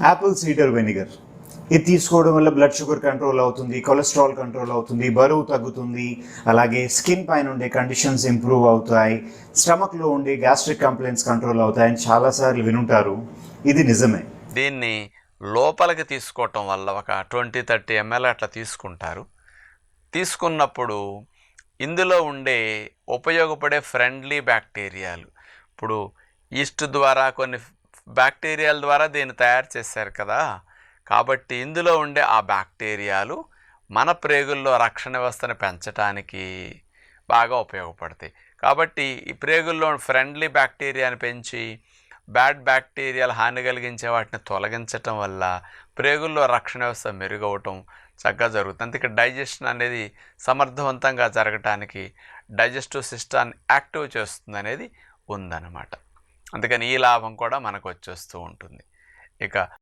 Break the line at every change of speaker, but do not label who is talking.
Apple cider vinegar. ఇది తీసుకోవడం వల్ల బ్లడ్ షుగర్ కంట్రోల్ అవుతుంది, కొలెస్ట్రాల్ కంట్రోల్ అవుతుంది, బరువు తగ్గుతుంది, అలాగే స్కిన్ పైన ఉండే కండిషన్స్ ఇంప్రూవ్ అవుతాయి, స్టమక్లో ఉండే గ్యాస్ట్రిక్ కంప్లైంట్స్ కంట్రోల్ అవుతాయని చాలాసార్లు వినుంటారు. ఇది నిజమే.
దీన్ని లోపలికి తీసుకోవటం వల్ల ఒక 20-30 ml అట్లా తీసుకుంటారు. తీసుకున్నప్పుడు ఇందులో ఉండే ఉపయోగపడే ఫ్రెండ్లీ బ్యాక్టీరియాలు, ఇప్పుడు ఈస్ట్ ద్వారా కొన్ని బ్యాక్టీరియాల ద్వారా దీన్ని తయారు చేశారు కదా, కాబట్టి ఇందులో ఉండే ఆ బ్యాక్టీరియాలు మన ప్రేగుల్లో రక్షణ వ్యవస్థను పెంచడానికి బాగా ఉపయోగపడతాయి. కాబట్టి ఈ ప్రేగుల్లో ఫ్రెండ్లీ బ్యాక్టీరియాని పెంచి బ్యాడ్ బ్యాక్టీరియాలు హాని కలిగించే వాటిని తొలగించటం వల్ల ప్రేగుల్లో రక్షణ వ్యవస్థ మెరుగవటం చక్కగా జరుగుతుంది. అందుకే డైజెషన్ అనేది సమర్థవంతంగా జరగటానికి డైజెస్టివ్ సిస్టాన్ని యాక్టివ్ చేస్తుంది అనేది ఉందన్నమాట. అందుకని ఈ లాభం కూడా మనకు వచ్చేస్తూ ఉంటుంది. ఇక